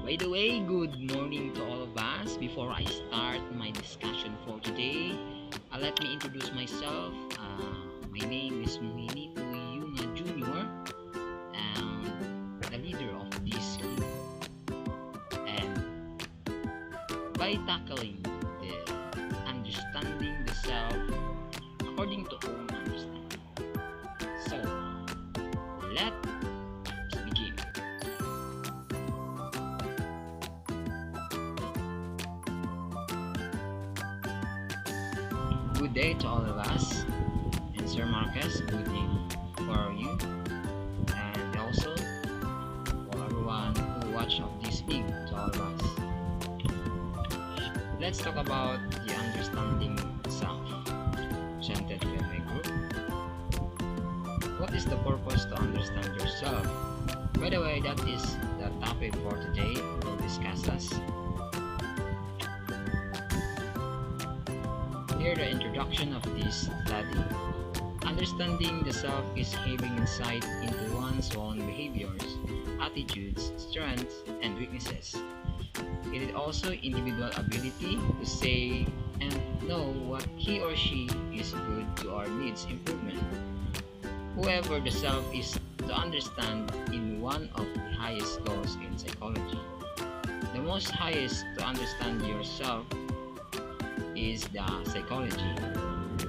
By the way, good morning to all of us. Before I start my discussion for today, let me introduce myself. My name is Yunga Jr. The leader of this group. And by tackling the understanding the self according to own understanding. So, let's begin. Good day to all of us, and Sir Marcus, good day for you, and also for everyone who watch of this video, to all of us. Let's talk about the understanding self, presented by my group. What is the purpose to understand yourself? By the way, that is the topic for today. We'll discuss us. Here the introduction of this study. Understanding the self is having insight into one's own behaviors, attitudes, strengths, and weaknesses. It is also individual ability to say and know what he or she is good to or needs improvement. Whoever the self is to understand in one of the highest laws in psychology. The most highest to understand yourself is the psychology.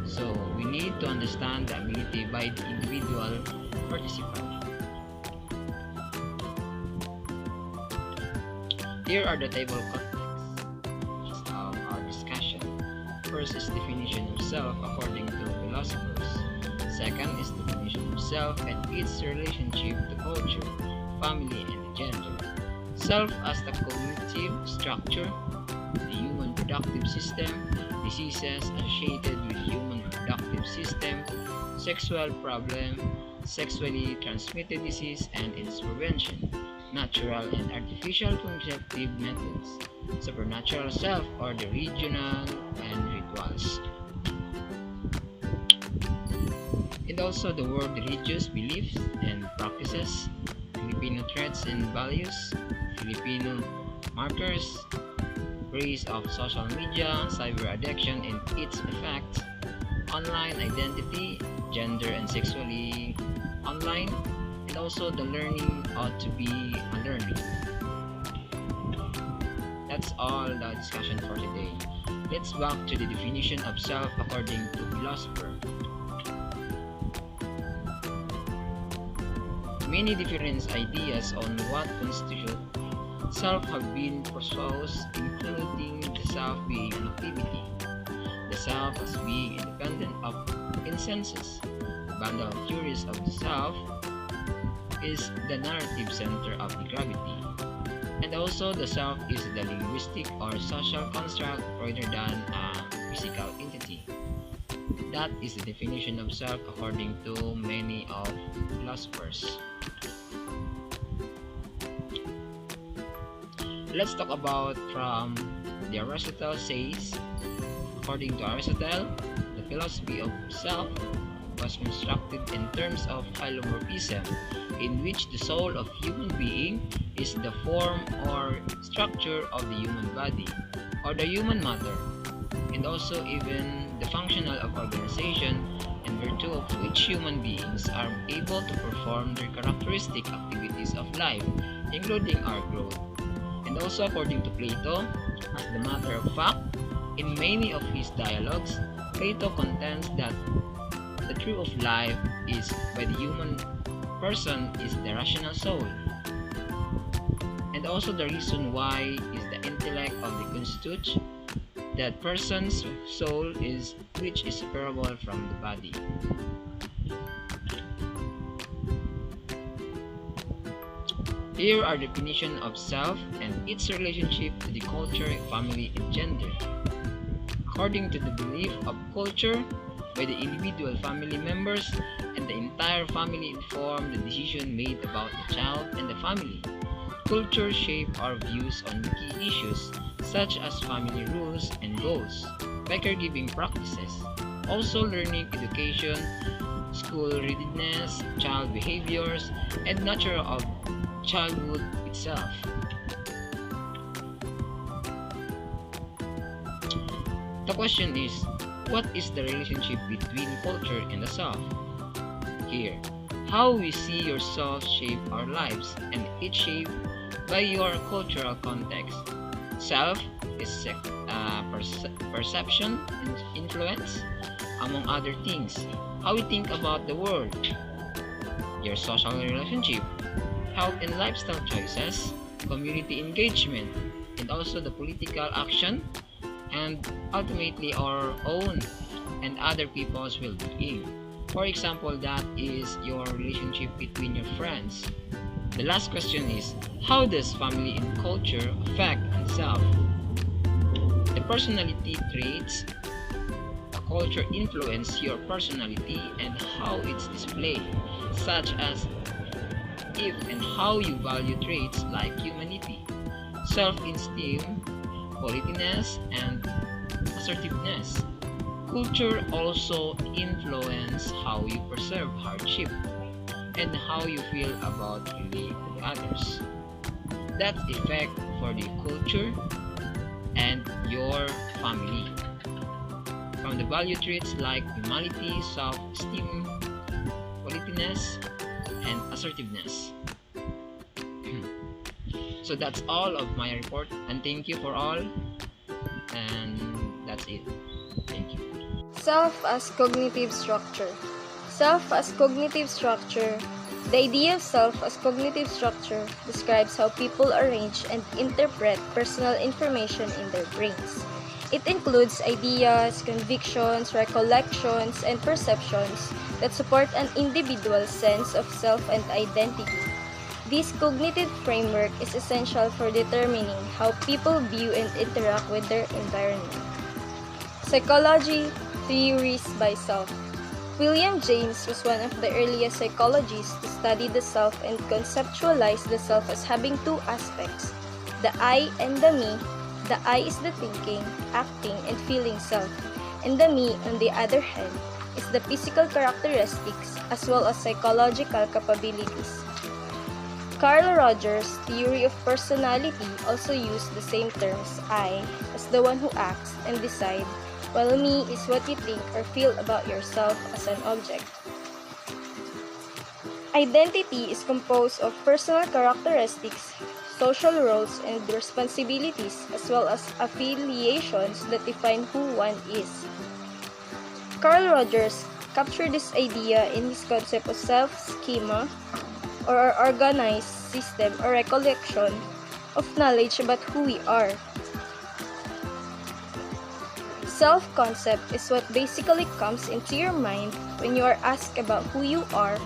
So we need to understand the ability by the individual participant. Here are the table contexts of our discussion. First is definition of self according to philosophers. Second is definition of self and its relationship to culture, family, and gender. Self as the cognitive structure, the human productive system, diseases associated with human reproductive system, sexual problem, sexually transmitted disease and its prevention, natural and artificial conceptive methods, supernatural self or the regional and rituals. And also the word religious beliefs and practices, Filipino traits and values, Filipino markers, rise of social media, cyber addiction and its effects, online identity, gender and sexually online, and also the learning ought to be a learning. That's all the discussion for today. Let's back to the definition of self according to philosopher. Many different ideas on what constitutes self have been proposed, including the self being an activity, the self as being independent of instances, bundle of theories of the self is the narrative center of the gravity, and also the self is the linguistic or social construct rather than a physical entity. That is the definition of self according to many of philosophers. Let's talk about from the Aristotle says. According to Aristotle, the philosophy of self was constructed in terms of hylomorphism, in which the soul of human being is the form or structure of the human body or the human matter, and also even the functional of organization and virtue of which human beings are able to perform their characteristic activities of life, including our growth. And also according to Plato, as the matter of fact, in many of his dialogues, Plato contends that the truth of life is by the human person is the rational soul. And also the reason why is the intellect of the constitute that person's soul is which is separable from the body. Here are definition of self and its relationship to the culture, family, and gender. According to the belief of culture, by the individual family members and the entire family inform the decision made about the child and the family. Culture shape our views on key issues such as family rules and goals, by caregiving practices, also learning education, school readiness, child behaviors, and nature of childhood itself. The question is, what is the relationship between culture and the self? Here, how we see yourself shape our lives, and it's shaped by your cultural context. Self is perception and influence, among other things. How we think about the world, your social relationship, health and lifestyle choices, community engagement, and also the political action, and ultimately our own and other people's well-being. For example, that is your relationship between your friends. The last question is, how does family and culture affect self? The personality traits, the culture influence your personality and how it's displayed, such as if and how you value traits like humanity, self-esteem, politeness, and assertiveness. Culture also influence how you perceive hardship and how you feel about relating with others. That effect for the culture and your family. From the value traits like humanity, self-esteem, politeness, and assertiveness. So that's all of my report, and thank you for all, and that's it. Thank you. Self as cognitive structure. Self as cognitive structure. The idea of self as cognitive structure describes how people arrange and interpret personal information in their brains. It includes ideas, convictions, recollections, and perceptions that support an individual's sense of self and identity. This cognitive framework is essential for determining how people view and interact with their environment. Psychology, theories by self. William James was one of the earliest psychologists to study the self and conceptualize the self as having two aspects, the I and the me. The I is the thinking, acting, and feeling self, and the me, on the other hand, is the physical characteristics as well as psychological capabilities. Carl Rogers' theory of personality also used the same terms, I as the one who acts and decides, while me is what you think or feel about yourself as an object. Identity is composed of personal characteristics, social roles, and responsibilities, as well as affiliations that define who one is. Carl Rogers captured this idea in his concept of self-schema, or organized system or recollection of knowledge about who we are. Self-concept is what basically comes into your mind when you are asked about who you are.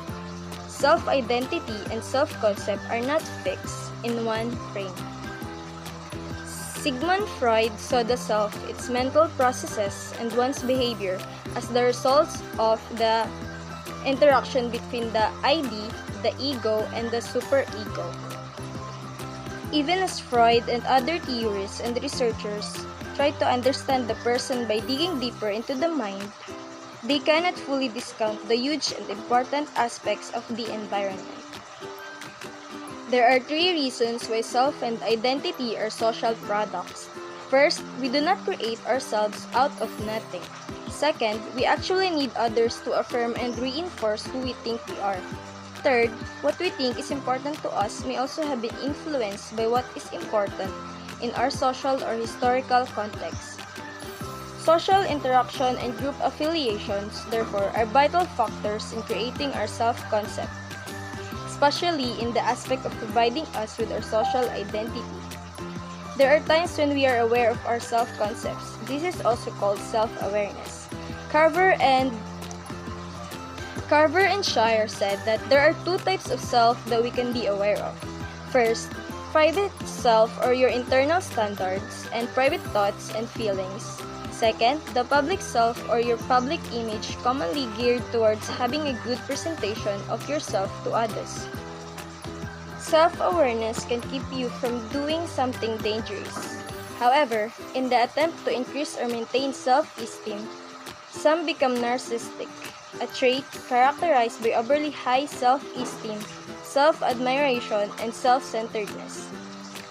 Self-identity and self-concept are not fixed in one frame. Sigmund Freud saw the self, its mental processes, and one's behavior as the results of the interaction between the ID, the ego, and the superego. Even as Freud and other theorists and researchers try to understand the person by digging deeper into the mind, they cannot fully discount the huge and important aspects of the environment. There are three reasons why self and identity are social products. First, we do not create ourselves out of nothing. Second, we actually need others to affirm and reinforce who we think we are. Third, what we think is important to us may also have been influenced by what is important in our social or historical context. Social interaction and group affiliations, therefore, are vital factors in creating our self-concept, especially in the aspect of providing us with our social identity. There are times when we are aware of our self-concepts. This is also called self-awareness. Carver and Shire said that there are two types of self that we can be aware of. First, private self or your internal standards and private thoughts and feelings. Second, the public self or your public image commonly geared towards having a good presentation of yourself to others. Self-awareness can keep you from doing something dangerous. However, in the attempt to increase or maintain self-esteem, some become narcissistic, a trait characterized by overly high self-esteem, self-admiration, and self-centeredness.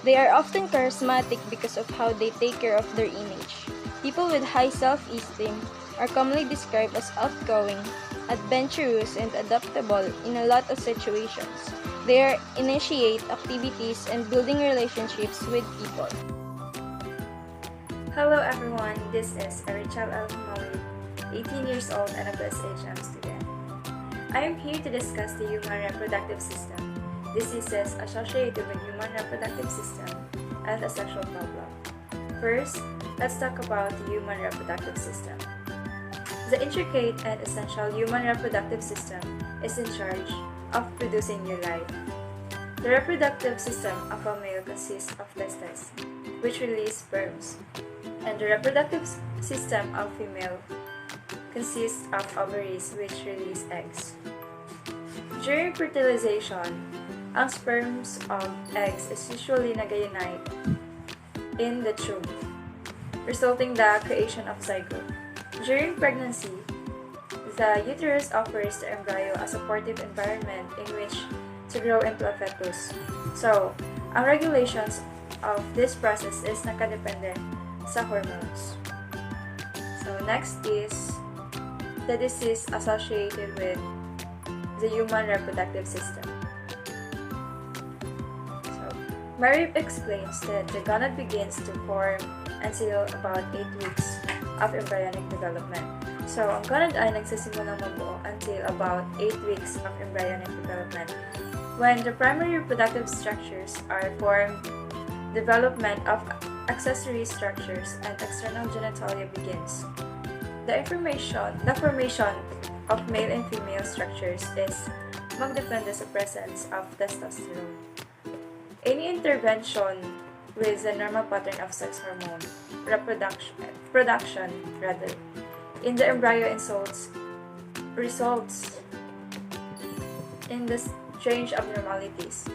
They are often charismatic because of how they take care of their image. People with high self-esteem are commonly described as outgoing, adventurous, and adaptable in a lot of situations. They initiate activities and building relationships with people. Hello everyone, this is Erichal Al-Humawi, 18 years old and a BSHM student. I am here to discuss the human reproductive system, diseases associated with human reproductive system, and a sexual problem. First, let's talk about the human reproductive system. The intricate and essential human reproductive system is in charge of producing new life. The reproductive system of a male consists of testes, which release sperms, and the reproductive system of female consists of ovaries, which release eggs. During fertilization, ang sperms of eggs is usually nag-unite in the tube, resulting the creation of zygote. During pregnancy, the uterus offers the embryo a supportive environment in which to grow into a fetus. So, ang regulations of this process is nakadepende sa hormones. So, next is the disease associated with the human reproductive system. Mary explains that the gonad begins to form until about 8 weeks of embryonic development. So, ang gonad ay nagsisimulang mabuo until about 8 weeks of embryonic development. When the primary reproductive structures are formed, development of accessory structures and external genitalia begins. The formation of male and female structures is magdepende sa presence of testosterone. Any intervention with the normal pattern of sex hormone production in the embryo results in the strange abnormalities.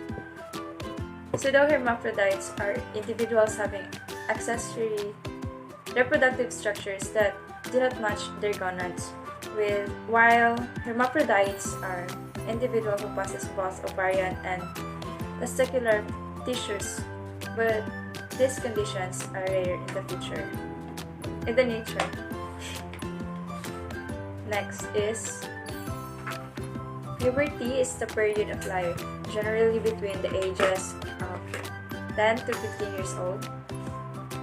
Pseudohermaphrodites are individuals having accessory reproductive structures that do not match their gonads, while hermaphrodites are individuals who possess both ovarian and testicular tissues, but these conditions are rare in the nature. Next is puberty is the period of life, generally between the ages of 10 to 15 years old.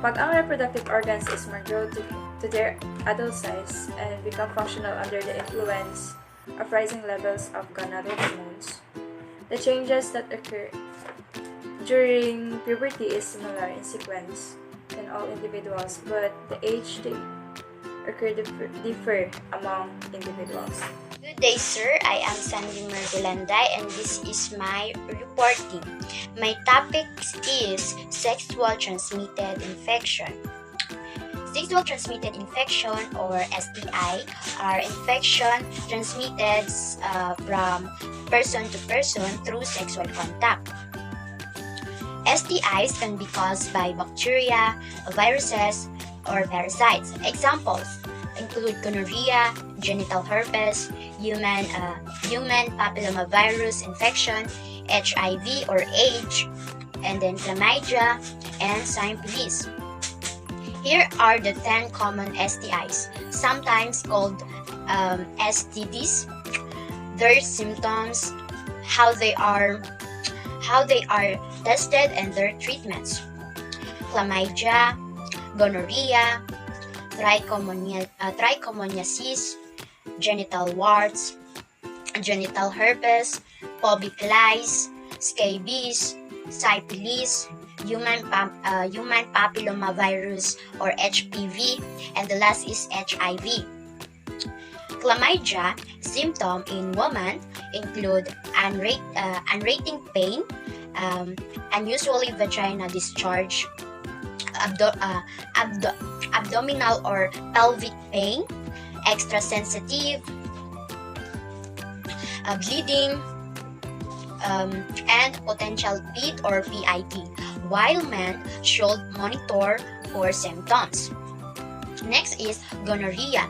Pag ang reproductive organs is grow to their adult size and become functional under the influence of rising levels of gonadal hormones. The changes that occur during puberty is similar in sequence in all individuals, but the age they occur differ among individuals. Good day, sir. I am Sandy Margolanday and this is my reporting. My topic is sexual transmitted infection. Sexual transmitted infection or STI are infection transmitted from person to person through sexual contact. STIs can be caused by bacteria, viruses, or parasites. Examples include gonorrhea, genital herpes, human papillomavirus infection, HIV or AIDS, and then chlamydia and syphilis. Here are the 10 common STIs, sometimes called STDs, their symptoms, how they are tested, and their treatments. Chlamydia, gonorrhea, trichomoniasis, genital warts, genital herpes, pubic lice, scabies, syphilis, human papillomavirus or HPV, and the last is HIV. Chlamydia symptom in women include unrating pain, unusually vagina discharge, abdominal or pelvic pain, extra sensitive, bleeding, and potential PID or PID, while men should monitor for symptoms. Next is gonorrhea.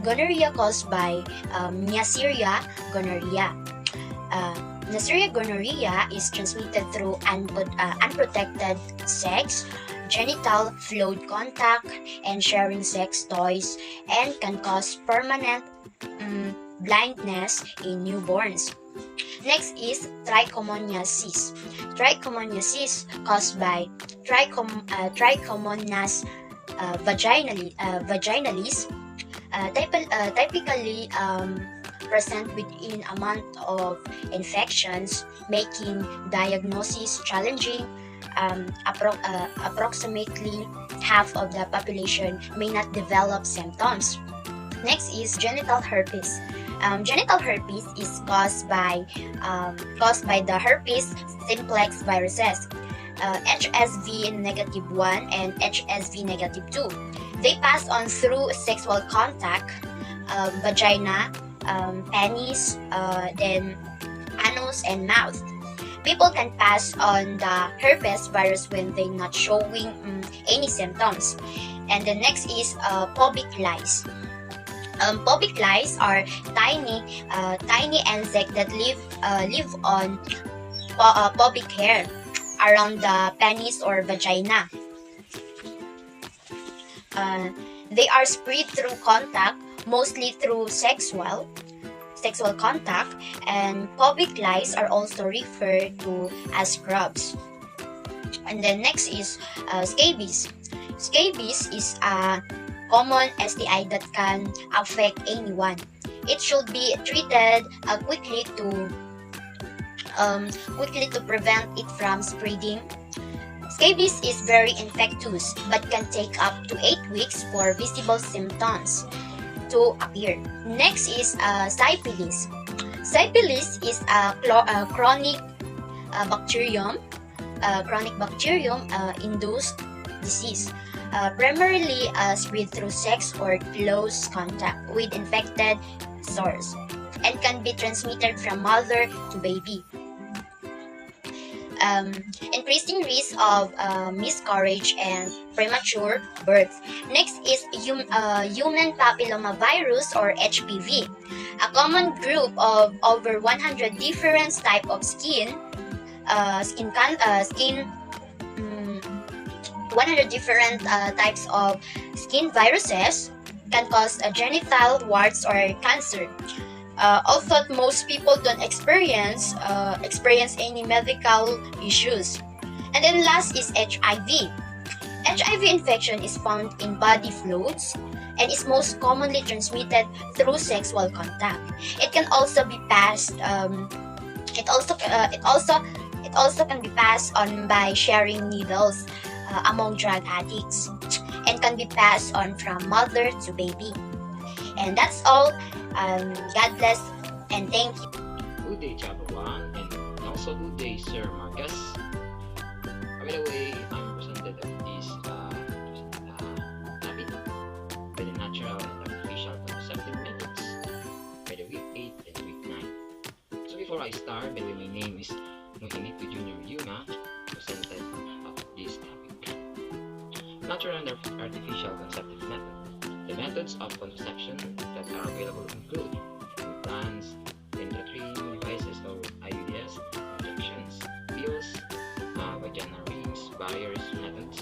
Gonorrhea caused by Neisseria gonorrhea. Neisseria gonorrhea is transmitted through unprotected sex genital fluid contact and sharing sex toys, and can cause permanent blindness in newborns. Next is trichomoniasis. Trichomoniasis caused by Trichomonas vaginalis, typically present within a month of infections, making diagnosis challenging. Approximately half of the population may not develop symptoms. Next is genital herpes. Genital herpes is caused by the herpes simplex viruses, HSV negative 1 and HSV negative 2. They pass on through sexual contact, vagina, penis, then anus and mouth. People can pass on the herpes virus when they're not showing any symptoms. And the next is pubic lice. Pubic lice are tiny insects that live on pubic hair around the penis or vagina. They are spread through contact, mostly through sexual contact, and pubic lice are also referred to as grubs. And then next is scabies. Scabies is a common STI that can affect anyone. It should be treated quickly to prevent it from spreading. Scabies is very infectious but can take up to 8 weeks for visible symptoms to appear. Next is syphilis. Syphilis is a chronic bacterium induced disease, primarily spread through sex or close contact with infected sores, and can be transmitted from mother to baby. Increasing risk of miscarriage and premature birth. Next is human papillomavirus or HPV, a common group of over 100 different types of 100 different types of skin viruses, can cause genital warts or cancer. Although most people don't experience any medical issues. And then last is HIV. HIV infection is found in body fluids and is most commonly transmitted through sexual contact. It can also be passed. It also can be passed on by sharing needles among drug addicts, and can be passed on from mother to baby. And that's all. God bless and thank you. Good day, Chabawan, and also good day, Sir Marcus. By the way, I'm representative of this topic by the natural and artificial contraceptive methods by the week 8 and week 9. So before I start, by the way, my name is Muhinito Junior Yunga, representative of this topic. Natural and artificial contraceptive method. The methods of contraception that are available include implants, intrauterine devices or IUDs, injections, pills, vaginal rings, barriers methods,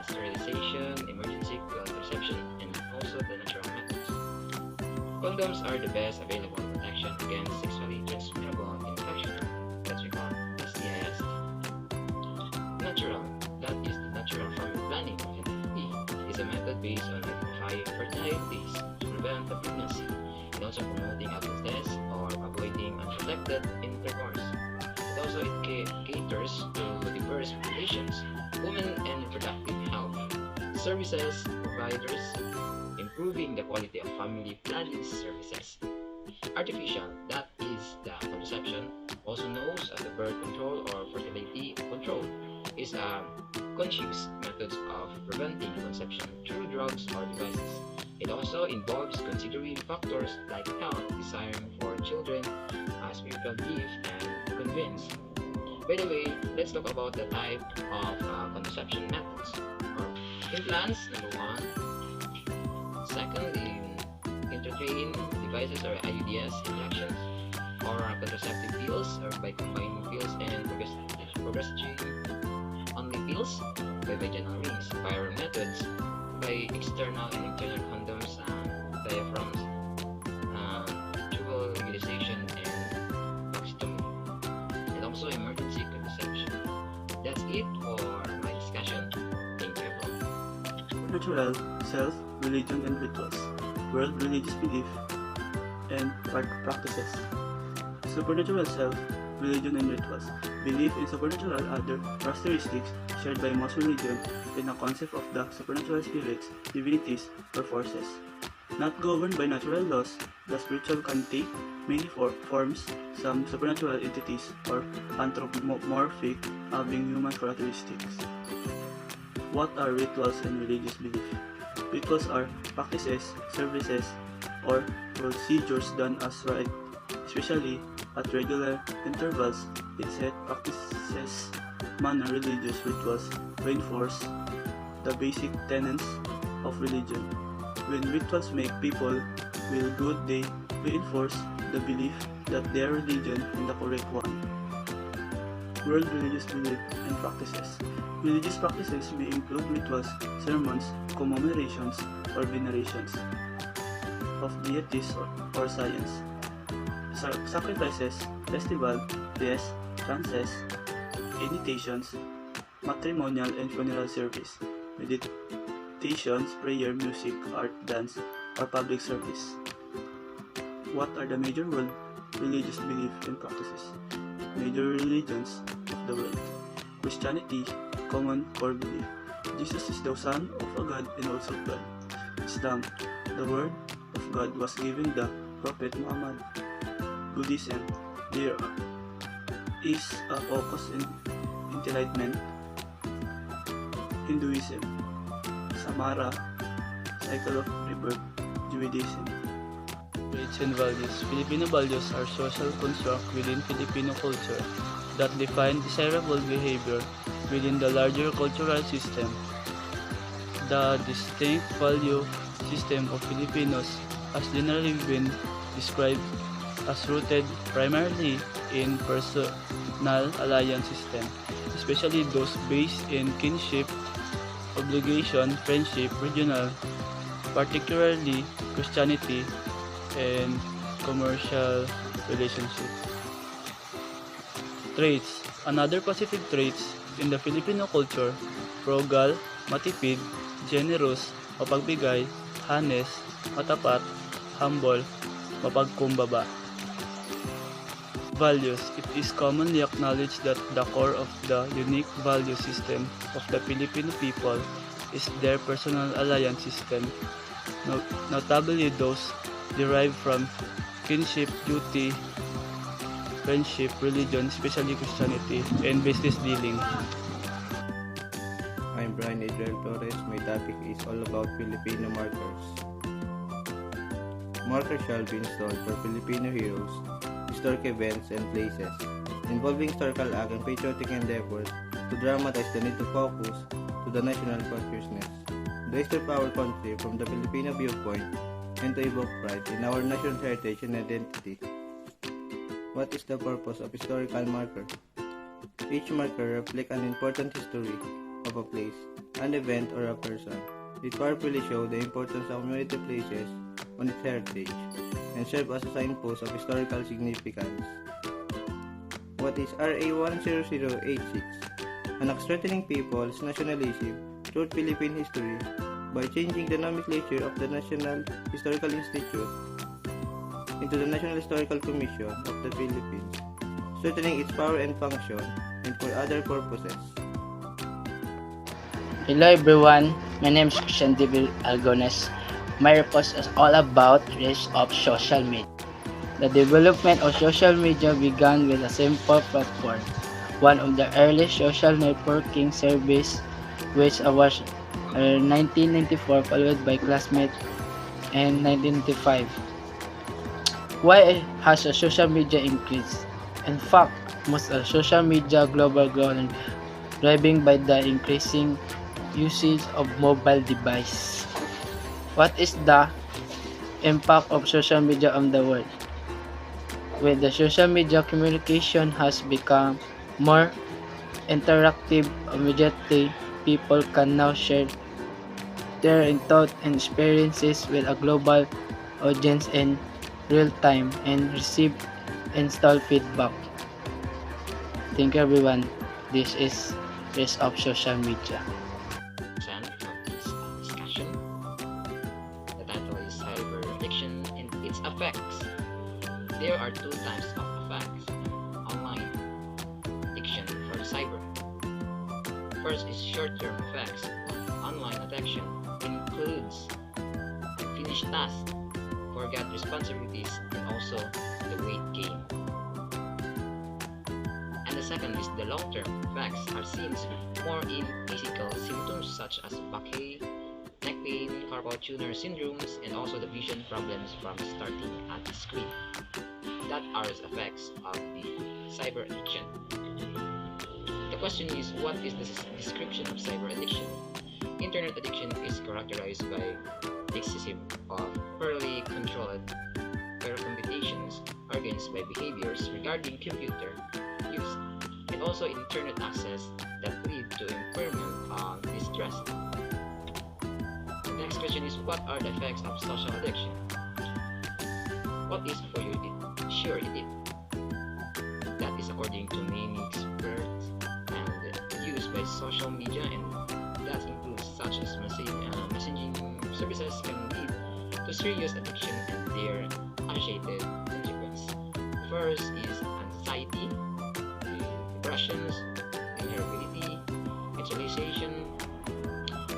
sterilization, emergency contraception, and also the natural methods. Condoms are the best available protection against sexually transmittable infection that we call STIs. Natural, that is the natural family planning of NFP, is a method based on identifying fertile days to prevent the pregnancy, and also promoting abstinence or avoiding unprotected intercourse. And also it caters to diverse populations, women and reproductive health services providers, improving the quality of family planning services. Artificial, that is the contraception, also known as the birth control or fertility control, is a conscious methods of preventing conception through drugs or devices. It also involves considering factors like health, desiring for children, spiritual belief, and convenience. By the way, let's talk about the type of contraception methods. Implants, number 1. Second, intrauterine devices or IUDs, injections, or contraceptive pills, or by combining pills and progesterone only pills. by vaginal rings, viral methods, by external and internal condoms and diaphragms, tubal utilization, and vasectomy, and also emergency contraception. That's it for my discussion. Thank you, everyone. Supernatural, self, religion and rituals, world religious belief, and practices. Supernatural self, religion and rituals. Belief in supernatural other characteristics shared by most religions in a concept of the supernatural spirits, divinities, or forces. Not governed by natural laws, the spiritual can take many forms, some supernatural entities or anthropomorphic, having human characteristics. What are rituals and religious belief? Rituals are practices, services, or procedures done as rite, especially at regular intervals in set practices. Manner religious rituals reinforce the basic tenets of religion. When rituals make people feel good, they reinforce the belief that their religion is the correct one. World religious belief and practices. Religious practices may include rituals, sermons, commemorations, or venerations of deities or science, sacrifices, festival, feasts, trances, initiations, matrimonial and funeral service, meditations, prayer, music, art, dance, or public service. What are the major world religious beliefs and practices? Major religions of the world. Christianity, common core belief. Jesus is the Son of a God and also God. Islam, the Word of God was given the Prophet Muhammad. Buddhism, there is a focus in enlightenment. Hinduism, Samara, cycle of rebirth. Judaism. Traits and values. Filipino values are social construct within Filipino culture that define desirable behavior within the larger cultural system. The distinct value system of Filipinos has generally been described as rooted primarily in personal alliance system, especially those based in kinship, obligation, friendship, regional, particularly Christianity, and commercial relationship. Traits. Another positive traits in the Filipino culture: frugal, matipid, generous, mapagbigay, honest, matapat, humble, mapagkumbaba. Values. It is commonly acknowledged that the core of the unique value system of the Filipino people is their personal alliance system, notably those derived from kinship, duty, friendship, religion, especially Christianity, and business dealing. I'm Brian Adriel Torres. My topic is all about Filipino markers. Markers shall be installed for Filipino heroes, historic events, and places, involving historical acts and patriotic endeavors to dramatize the need to focus to the national consciousness, to extort our country from the Filipino viewpoint, and to evoke pride in our national heritage and identity. What is the purpose of historical marker? Each marker reflects an important history of a place, an event, or a person. It powerfully shows the importance of community places on its heritage and serve as a signpost of historical significance. What is RA 10086? An act strengthening people's nationalism through Philippine history by changing the nomenclature of the National Historical Institute into the National Historical Commission of the Philippines, strengthening its power and function, and for other purposes. Hello everyone, my name is Christian Devil Algones. My report is all about rise of social media. The development of social media began with a simple platform, one of the earliest social networking service, which was 1994 followed by Classmate in 1995. Why has a social media increased? In fact, most of social media global growth driven by the increasing usage of mobile device. What is the impact of social media on the world? With the social media, communication has become more interactive, immediately people can now share their thoughts and experiences with a global audience in real time and receive install feedback. Thank you everyone. This is Risk of Social Media. Percent of this discussion. The title is Cyber Addiction and its Effects. There are two types of effects online addiction for cyber. First is short-term effects of online addiction includes unfinished tasks, forgot responsibilities, and also the weight gain. And the second is the long-term effects are seen more in physical symptoms such as backache, neck pain, carpal tunnel syndromes, and also the vision problems from starting at the screen. That are the effects of the cyber addiction. The question is, what is the description of cyber addiction? Internet addiction is characterized by excessive of poorly controlled computations organized by behaviors regarding computer use and also internet access that lead to impairment of distress. The next question is, what are the effects of social addiction? What is for you sure it is? That is according to many experts and used by social media, and that includes such as messaging services can lead to serious addiction and their associated consequences. First is anxiety, depressions, irritability, isolation,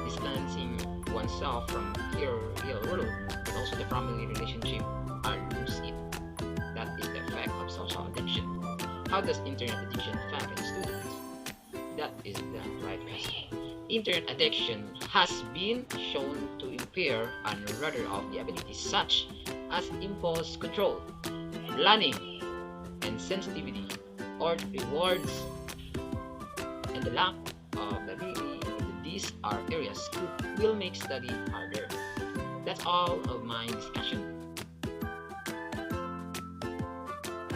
distancing oneself from the real world, and also the family relationship are losing. That is the effect of social addiction. How does internet addiction affect students? That is the right question. Internet addiction has been shown to impair and rather of the abilities such as impulse control, planning, and sensitivity, or rewards, and the lack of the ability in these are areas will make study harder. That's all of my discussion.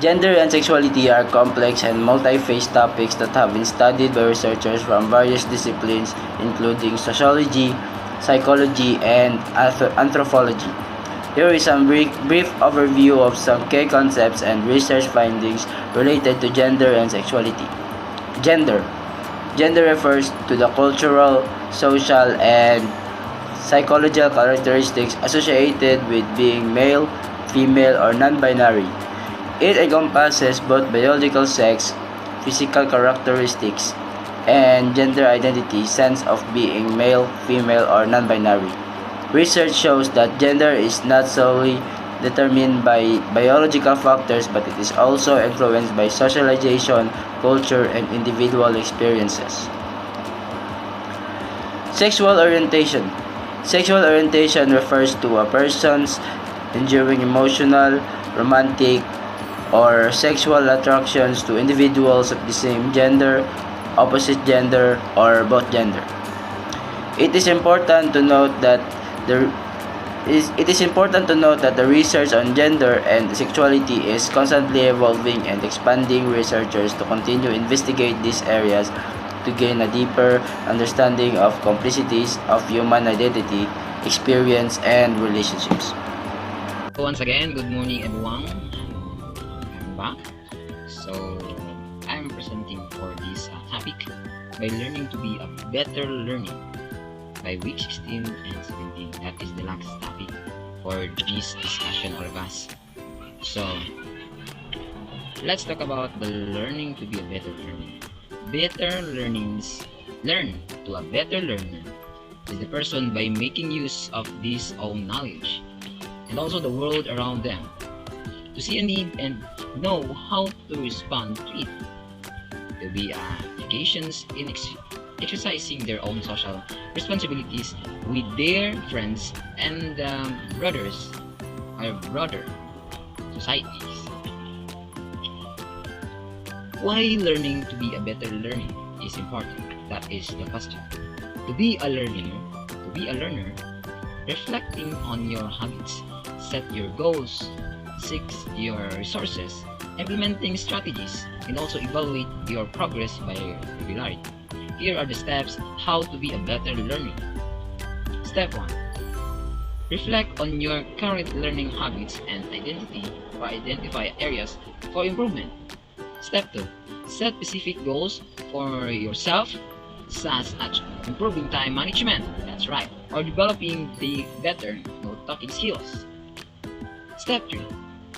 Gender and sexuality are complex and multi-phase topics that have been studied by researchers from various disciplines, including sociology, psychology, and anthropology. Here is some brief overview of some key concepts and research findings related to gender and sexuality. Gender. Gender refers to the cultural, social, and psychological characteristics associated with being male, female, or non-binary. It encompasses both biological sex, physical characteristics, and gender identity, sense of being male, female, or non-binary. Research shows that gender is not solely determined by biological factors, but it is also influenced by socialization, culture, and individual experiences. Sexual orientation. Sexual orientation refers to a person's enduring emotional, romantic, or sexual attractions to individuals of the same gender, opposite gender, or both gender. It is important to note that the research on gender and sexuality is constantly evolving and expanding. Researchers to continue investigate these areas to gain a deeper understanding of complexities of human identity, experience, and relationships. Once again, good morning everyone. I'm back. So I'm presenting for this topic by learning to be a better learning by week 16 and 17. That is the last topic for this discussion, all of us. So let's talk about the learning to be a better learner. Learn to a better learner is the person by making use of this own knowledge and also the world around them to see a need and know how to respond to it. To be applications in exercising their own social responsibilities with their friends and broader societies. Why learning to be a better learner is important? That is the question. To be a learner, reflecting on your habits, set your goals, seek your resources, implementing strategies, and also evaluate your progress by regularity. here are the steps how to be a better learner. Step 1. Reflect on your current learning habits and identify areas for improvement. Step 2. Set specific goals for yourself, such as improving time management, that's right, or developing the better note-taking skills. Step 3.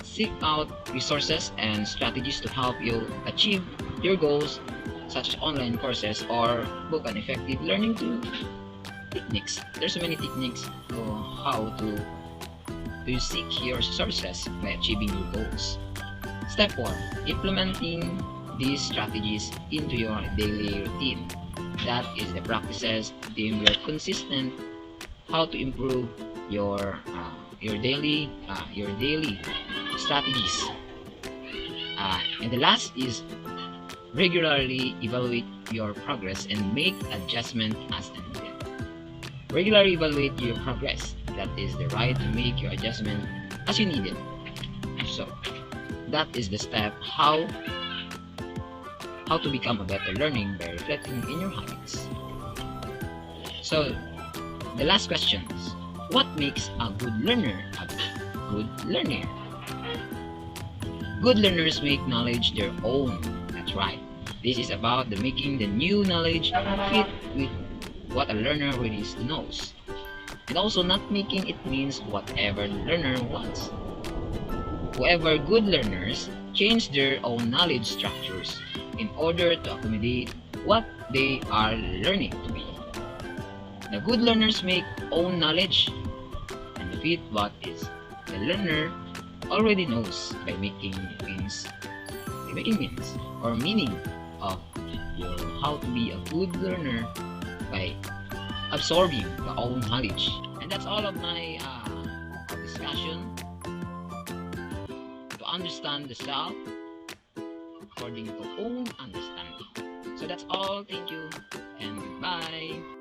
Seek out resources and strategies to help you achieve your goals, such as online courses or book an effective learning techniques. There's so many techniques on how to seek your resources by achieving your goals. Step 4. Implementing these strategies into your daily routine. That is the practices deemed your consistent how to improve your daily strategies. And the last is regularly evaluate your progress and make adjustment as needed. Regularly evaluate your progress. That is the right to make your adjustment as you need it. So that is the step how to become a better learning by reflecting in your habits. So the last question is, what makes a good learner a good learner? Good learners make knowledge their own. That's right. This is about making the new knowledge fit with what a learner already knows, and also not making it means whatever the learner wants. However, good learners change their own knowledge structures in order to accommodate what they are learning to be. The good learners make own knowledge and fit what is the learner already knows by making means or meaning of how to be a good learner by absorbing the own knowledge. And that's all of my discussion to understand the self according to own understanding. So that's all. Thank you and bye.